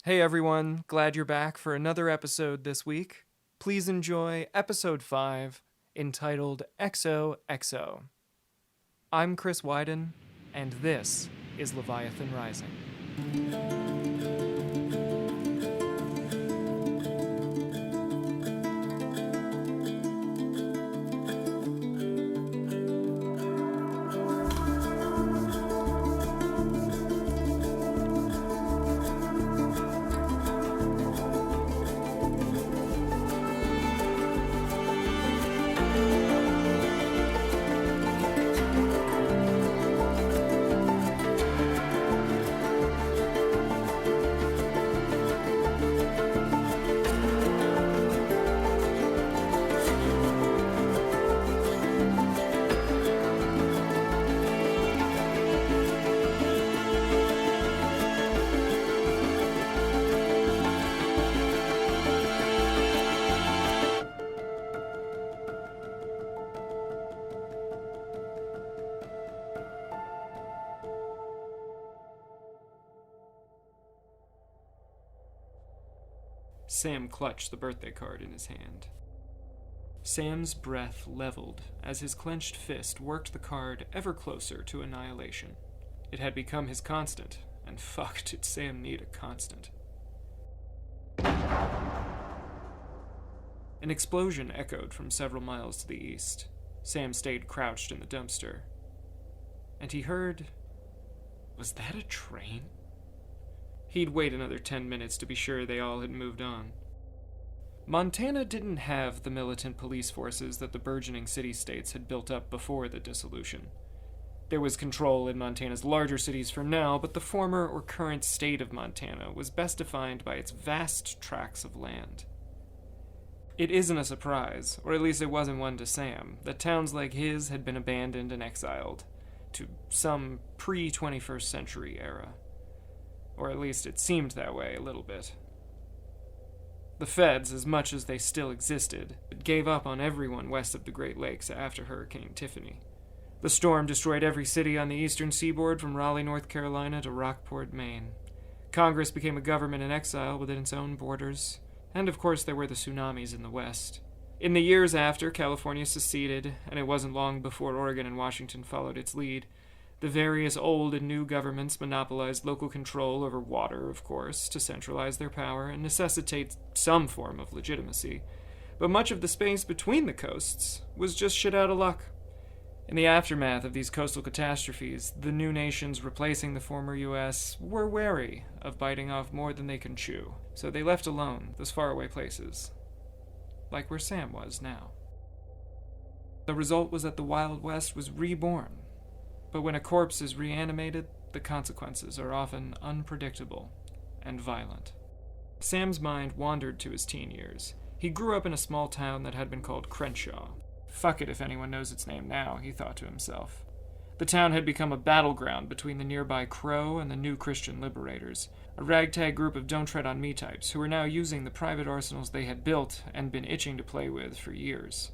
Hey everyone, glad you're back for another episode this week. Please enjoy episode 5, entitled XOXO. I'm Chris Wyden, and this is Leviathan Rising. Sam clutched the birthday card in his hand. Sam's breath leveled as his clenched fist worked the card ever closer to annihilation. It had become his constant, and fuck, did Sam need a constant. An explosion echoed from several miles to the east. Sam stayed crouched in the dumpster. And he heard... Was that a train? He'd wait another 10 minutes to be sure they all had moved on. Montana didn't have the militant police forces that the burgeoning city-states had built up before the dissolution. There was control in Montana's larger cities for now, but the former or current state of Montana was best defined by its vast tracts of land. It isn't a surprise, or at least it wasn't one to Sam, that towns like his had been abandoned and exiled to some pre-21st century era. Or at least it seemed that way a little bit. The feds, as much as they still existed, gave up on everyone west of the Great Lakes after Hurricane Tiffany. The storm destroyed every city on the eastern seaboard from Raleigh, North Carolina to Rockport, Maine. Congress became a government in exile within its own borders, and of course there were the tsunamis in the west. In the years after, California seceded, and it wasn't long before Oregon and Washington followed its lead. The various old and new governments monopolized local control over water, of course, to centralize their power and necessitate some form of legitimacy. But much of the space between the coasts was just shit out of luck. In the aftermath of these coastal catastrophes, the new nations replacing the former U.S. were wary of biting off more than they can chew, so they left alone those faraway places, like where Sam was now. The result was that the Wild West was reborn. But when a corpse is reanimated, the consequences are often unpredictable and violent. Sam's mind wandered to his teen years. He grew up in a small town that had been called Crenshaw. Fuck it if anyone knows its name now, he thought to himself. The town had become a battleground between the nearby Crow and the New Christian Liberators, a ragtag group of don't-tread-on-me types who were now using the private arsenals they had built and been itching to play with for years.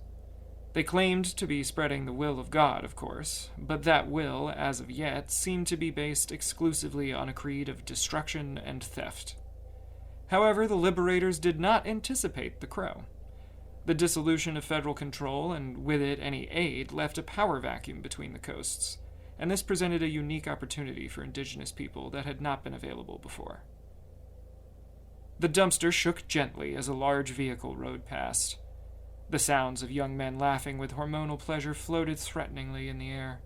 They claimed to be spreading the will of God, of course, but that will, as of yet, seemed to be based exclusively on a creed of destruction and theft. However, the Liberators did not anticipate the Crow. The dissolution of federal control, and with it any aid, left a power vacuum between the coasts, and this presented a unique opportunity for indigenous people that had not been available before. The dumpster shook gently as a large vehicle rode past. The sounds of young men laughing with hormonal pleasure floated threateningly in the air.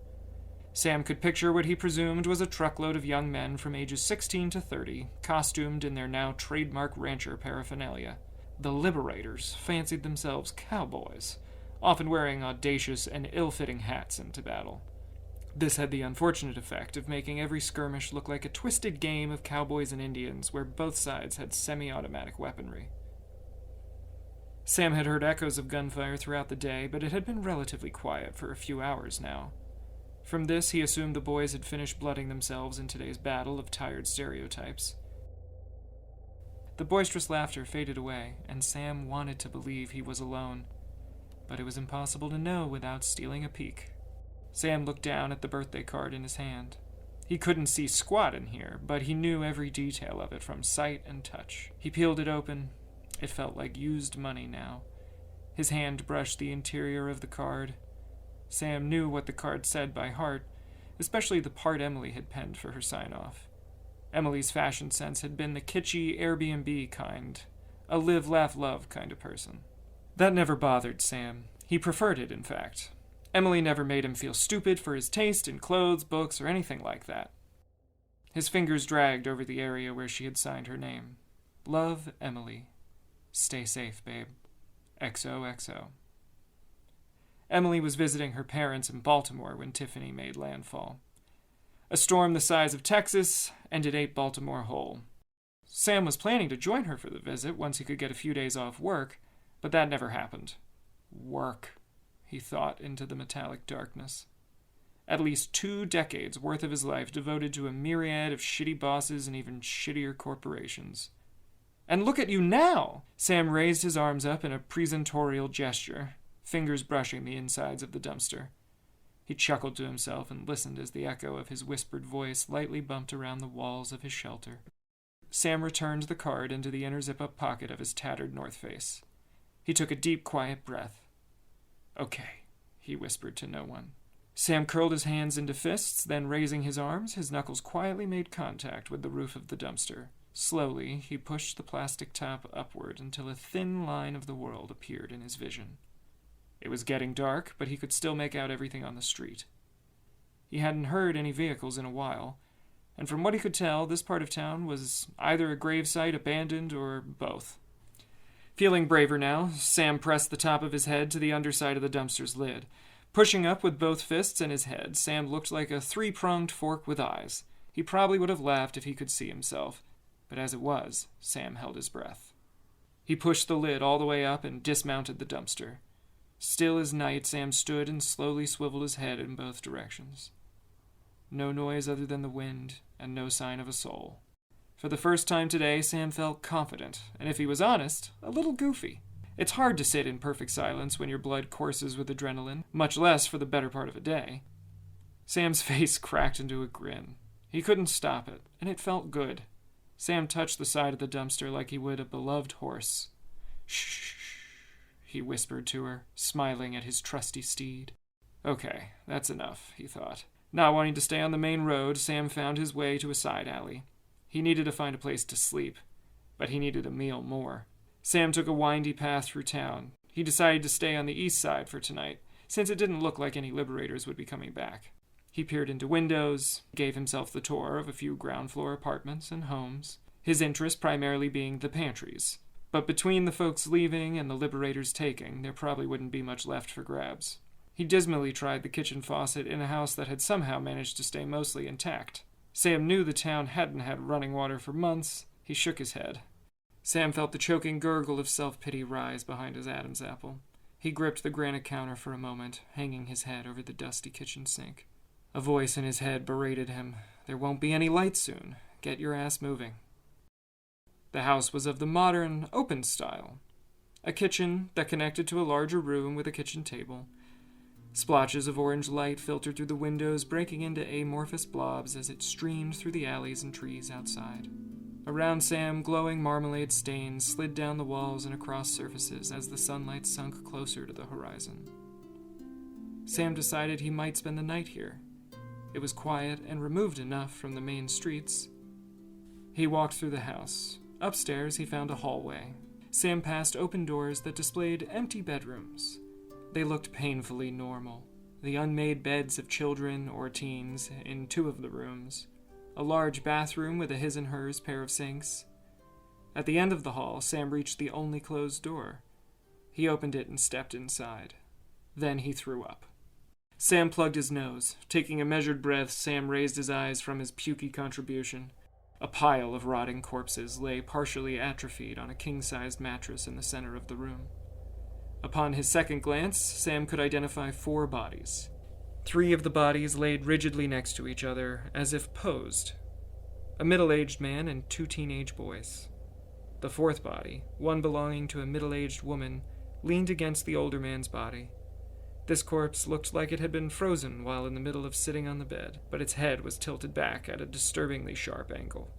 Sam could picture what he presumed was a truckload of young men from ages 16 to 30, costumed in their now trademark rancher paraphernalia. The Liberators fancied themselves cowboys, often wearing audacious and ill-fitting hats into battle. This had the unfortunate effect of making every skirmish look like a twisted game of cowboys and Indians where both sides had semi-automatic weaponry. Sam had heard echoes of gunfire throughout the day, but it had been relatively quiet for a few hours now. From this, he assumed the boys had finished blooding themselves in today's battle of tired stereotypes. The boisterous laughter faded away, and Sam wanted to believe he was alone, but it was impossible to know without stealing a peek. Sam looked down at the birthday card in his hand. He couldn't see squat in here, but he knew every detail of it from sight and touch. He peeled it open. It felt like used money now. His hand brushed the interior of the card. Sam knew what the card said by heart, especially the part Emily had penned for her sign-off. Emily's fashion sense had been the kitschy Airbnb kind, a live, laugh, love kind of person. That never bothered Sam. He preferred it, in fact. Emily never made him feel stupid for his taste in clothes, books, or anything like that. His fingers dragged over the area where she had signed her name. Love, Emily. Stay safe, babe. XOXO. Emily was visiting her parents in Baltimore when Tiffany made landfall. A storm the size of Texas, and it ate Baltimore whole. Sam was planning to join her for the visit once he could get a few days off work, but that never happened. Work, he thought into the metallic darkness. At least 2 decades worth of his life devoted to a myriad of shitty bosses and even shittier corporations. And look at you now! Sam raised his arms up in a presentorial gesture, fingers brushing the insides of the dumpster. He chuckled to himself and listened as the echo of his whispered voice lightly bumped around the walls of his shelter. Sam returned the card into the inner zip-up pocket of his tattered North Face. He took a deep, quiet breath. Okay, he whispered to no one. Sam curled his hands into fists, then raising his arms, his knuckles quietly made contact with the roof of the dumpster. Slowly, he pushed the plastic top upward until a thin line of the world appeared in his vision. It was getting dark, but he could still make out everything on the street. He hadn't heard any vehicles in a while, and from what he could tell, this part of town was either a gravesite, abandoned, or both. Feeling braver now, Sam pressed the top of his head to the underside of the dumpster's lid. Pushing up with both fists and his head, Sam looked like a 3-pronged fork with eyes. He probably would have laughed if he could see himself, but as it was, Sam held his breath. He pushed the lid all the way up and dismounted the dumpster. Still as night, Sam stood and slowly swiveled his head in both directions. No noise other than the wind, and no sign of a soul. For the first time today, Sam felt confident, and if he was honest, a little goofy. It's hard to sit in perfect silence when your blood courses with adrenaline, much less for the better part of a day. Sam's face cracked into a grin. He couldn't stop it, and it felt good. Sam touched the side of the dumpster like he would a beloved horse. Shh, he whispered to her, smiling at his trusty steed. Okay, that's enough, he thought. Not wanting to stay on the main road, Sam found his way to a side alley. He needed to find a place to sleep, but he needed a meal more. Sam took a windy path through town. He decided to stay on the east side for tonight, since it didn't look like any liberators would be coming back. He peered into windows, gave himself the tour of a few ground-floor apartments and homes, his interest primarily being the pantries. But between the folks leaving and the liberators taking, there probably wouldn't be much left for grabs. He dismally tried the kitchen faucet in a house that had somehow managed to stay mostly intact. Sam knew the town hadn't had running water for months. He shook his head. Sam felt the choking gurgle of self-pity rise behind his Adam's apple. He gripped the granite counter for a moment, hanging his head over the dusty kitchen sink. A voice in his head berated him. There won't be any light soon. Get your ass moving. The house was of the modern, open style. A kitchen that connected to a larger room with a kitchen table. Splotches of orange light filtered through the windows, breaking into amorphous blobs as it streamed through the alleys and trees outside. Around Sam, glowing marmalade stains slid down the walls and across surfaces as the sunlight sunk closer to the horizon. Sam decided he might spend the night here. It was quiet and removed enough from the main streets. He walked through the house. Upstairs, he found a hallway. Sam passed open doors that displayed empty bedrooms. They looked painfully normal. The unmade beds of children or teens in 2 of the rooms. A large bathroom with a his and hers pair of sinks. At the end of the hall, Sam reached the only closed door. He opened it and stepped inside. Then he threw up. Sam plugged his nose. Taking a measured breath, Sam raised his eyes from his pukey contribution. A pile of rotting corpses lay partially atrophied on a king-sized mattress in the center of the room. Upon his second glance, Sam could identify 4 bodies. 3 of the bodies laid rigidly next to each other, as if posed. A middle-aged man and 2 teenage boys. The 4th body, one belonging to a middle-aged woman, leaned against the older man's body. This corpse looked like it had been frozen while in the middle of sitting on the bed, but its head was tilted back at a disturbingly sharp angle.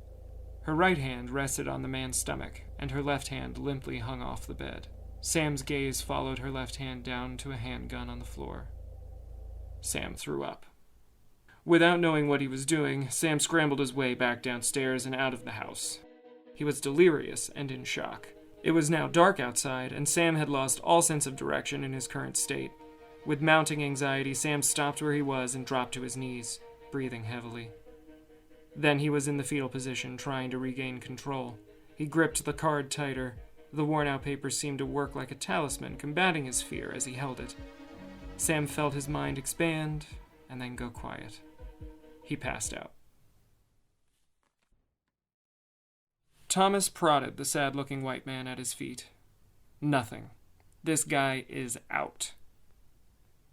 Her right hand rested on the man's stomach, and her left hand limply hung off the bed. Sam's gaze followed her left hand down to a handgun on the floor. Sam threw up. Without knowing what he was doing, Sam scrambled his way back downstairs and out of the house. He was delirious and in shock. It was now dark outside, and Sam had lost all sense of direction in his current state. With mounting anxiety, Sam stopped where he was and dropped to his knees, breathing heavily. Then he was in the fetal position, trying to regain control. He gripped the card tighter. The worn-out paper seemed to work like a talisman, combating his fear as he held it. Sam felt his mind expand and then go quiet. He passed out. Thomas prodded the sad-looking white man at his feet. Nothing. This guy is out.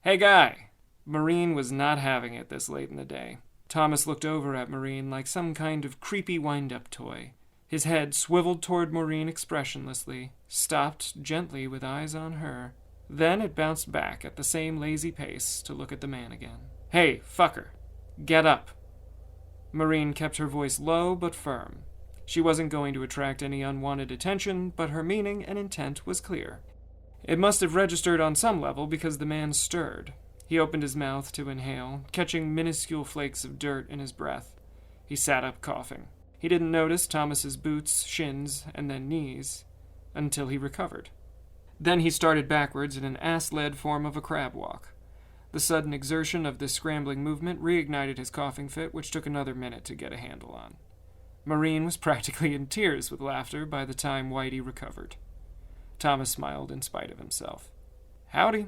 Hey, guy! Maureen was not having it this late in the day. Thomas looked over at Maureen like some kind of creepy wind-up toy. His head swiveled toward Maureen expressionlessly, stopped gently with eyes on her. Then it bounced back at the same lazy pace to look at the man again. Hey, fucker! Get up! Maureen kept her voice low but firm. She wasn't going to attract any unwanted attention, but her meaning and intent was clear. It must have registered on some level because the man stirred. He opened his mouth to inhale, catching minuscule flakes of dirt in his breath. He sat up coughing. He didn't notice Thomas's boots, shins, and then knees, until he recovered. Then he started backwards in an ass-led form of a crab walk. The sudden exertion of this scrambling movement reignited his coughing fit, which took another minute to get a handle on. Maureen was practically in tears with laughter by the time Whitey recovered. Thomas smiled in spite of himself. Howdy.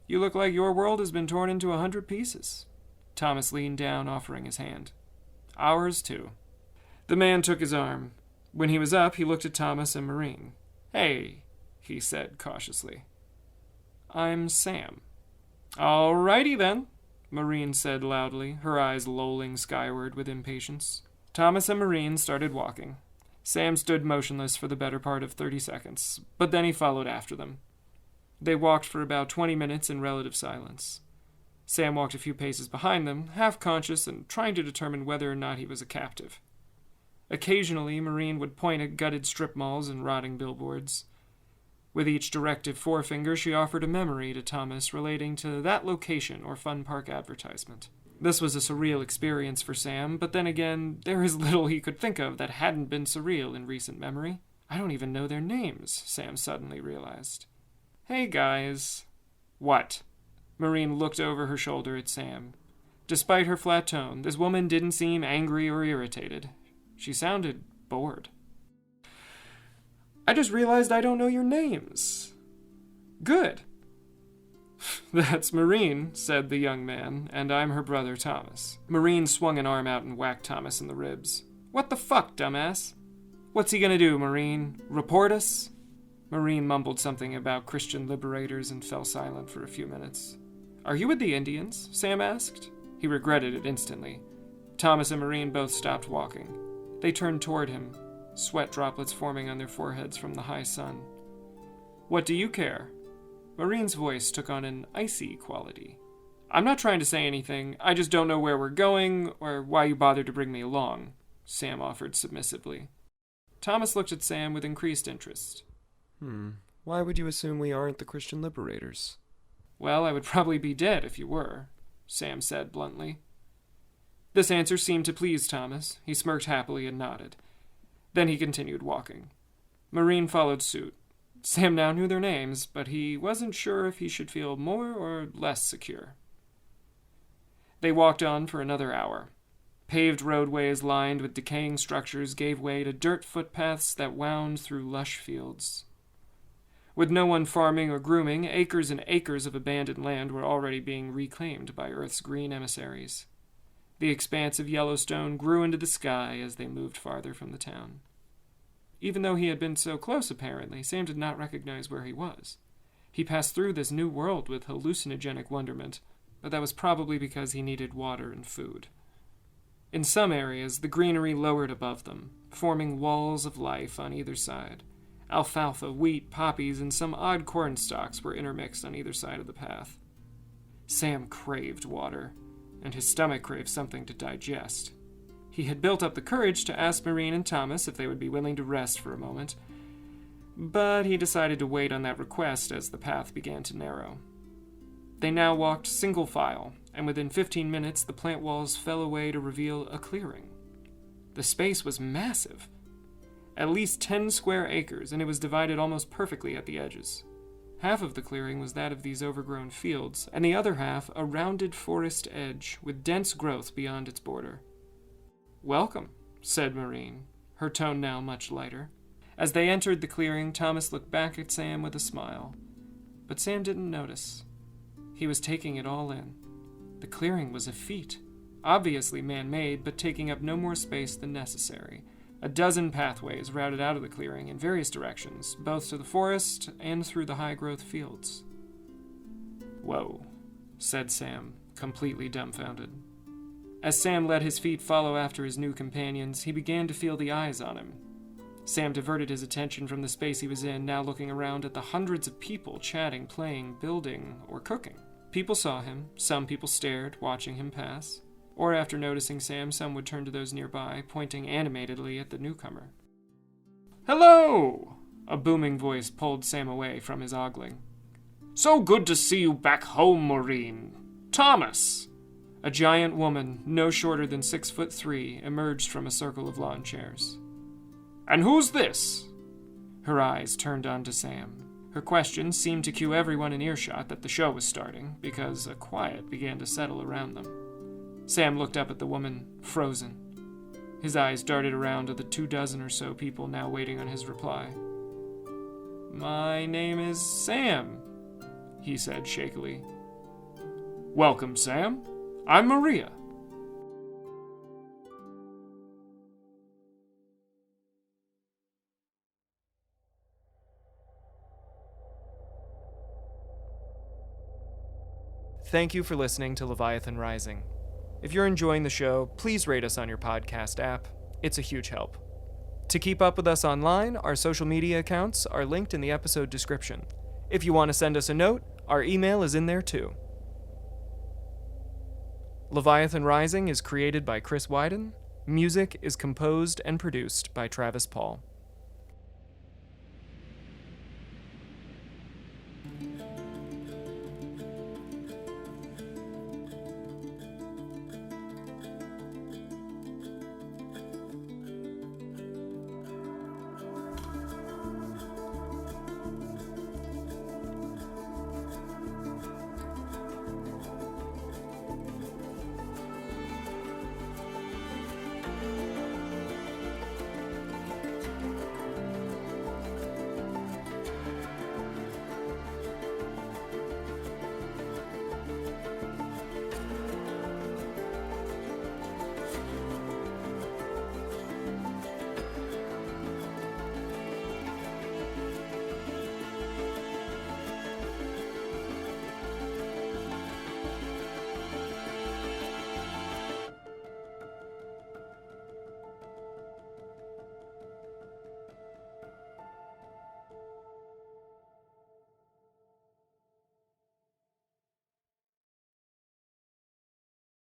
You look like your world has been torn into 100 pieces. Thomas leaned down, offering his hand. Ours, too. The man took his arm. When he was up, he looked at Thomas and Maureen. Hey, he said cautiously. I'm Sam. All righty then, Maureen said loudly, her eyes lolling skyward with impatience. Thomas and Maureen started walking. Sam stood motionless for the better part of 30 seconds, but then he followed after them. They walked for about 20 minutes in relative silence. Sam walked a few paces behind them, half-conscious and trying to determine whether or not he was a captive. Occasionally, Maureen would point at gutted strip malls and rotting billboards. With each directive forefinger, she offered a memory to Thomas relating to that location or fun park advertisement. This was a surreal experience for Sam, but then again, there is little he could think of that hadn't been surreal in recent memory. I don't even know their names, Sam suddenly realized. Hey, guys. What? Maureen looked over her shoulder at Sam. Despite her flat tone, this woman didn't seem angry or irritated. She sounded bored. I just realized I don't know your names. Good. That's Maureen, said the young man, and I'm her brother Thomas. Maureen swung an arm out and whacked Thomas in the ribs. What the fuck, dumbass? What's he gonna do, Maureen? Report us? Maureen mumbled something about Christian liberators and fell silent for a few minutes. Are you with the Indians? Sam asked. He regretted it instantly. Thomas and Maureen both stopped walking. They turned toward him, sweat droplets forming on their foreheads from the high sun. What do you care? Maureen's voice took on an icy quality. I'm not trying to say anything. I just don't know where we're going or why you bothered to bring me along, Sam offered submissively. Thomas looked at Sam with increased interest. Why would you assume we aren't the Christian liberators? Well, I would probably be dead if you were, Sam said bluntly. This answer seemed to please Thomas. He smirked happily and nodded. Then he continued walking. Maureen followed suit. Sam now knew their names, but he wasn't sure if he should feel more or less secure. They walked on for another hour. Paved roadways lined with decaying structures gave way to dirt footpaths that wound through lush fields. With no one farming or grooming, acres and acres of abandoned land were already being reclaimed by Earth's green emissaries. The expanse of Yellowstone grew into the sky as they moved farther from the town. Even though he had been so close, apparently, Sam did not recognize where he was. He passed through this new world with hallucinogenic wonderment, but that was probably because he needed water and food. In some areas, the greenery lowered above them, forming walls of life on either side. Alfalfa, wheat, poppies, and some odd corn stalks were intermixed on either side of the path. Sam craved water, and his stomach craved something to digest. He had built up the courage to ask Maureen and Thomas if they would be willing to rest for a moment, but he decided to wait on that request as the path began to narrow. They now walked single file, and within 15 minutes the plant walls fell away to reveal a clearing. The space was massive, at least 10 square acres, and it was divided almost perfectly at the edges. Half of the clearing was that of these overgrown fields, and the other half a rounded forest edge with dense growth beyond its border. "Welcome," said Maureen, her tone now much lighter. As they entered the clearing, Thomas looked back at Sam with a smile, but Sam didn't notice. He was taking it all in. The clearing was a feat, obviously man-made, but taking up no more space than necessary. A dozen pathways routed out of the clearing in various directions, both to the forest and through the high-growth fields. "Whoa," said Sam, completely dumbfounded. As Sam let his feet follow after his new companions, he began to feel the eyes on him. Sam diverted his attention from the space he was in, now looking around at the hundreds of people chatting, playing, building, or cooking. People saw him, some people stared, watching him pass. Or after noticing Sam, some would turn to those nearby, pointing animatedly at the newcomer. "Hello!" A booming voice pulled Sam away from his ogling. "So good to see you back home, Maureen. Thomas!" A giant woman, no shorter than 6'3", emerged from a circle of lawn chairs. "And who's this?" Her eyes turned on to Sam. Her question seemed to cue everyone in earshot that the show was starting, because a quiet began to settle around them. Sam looked up at the woman, frozen. His eyes darted around to the 24 or so people now waiting on his reply. "My name is Sam," he said shakily. "Welcome, Sam. I'm Maria." Thank you for listening to Leviathan Rising. If you're enjoying the show, please rate us on your podcast app. It's a huge help. To keep up with us online, our social media accounts are linked in the episode description. If you want to send us a note, our email is in there too. Leviathan Rising is created by Chris Wyden. Music is composed and produced by Travis Paul.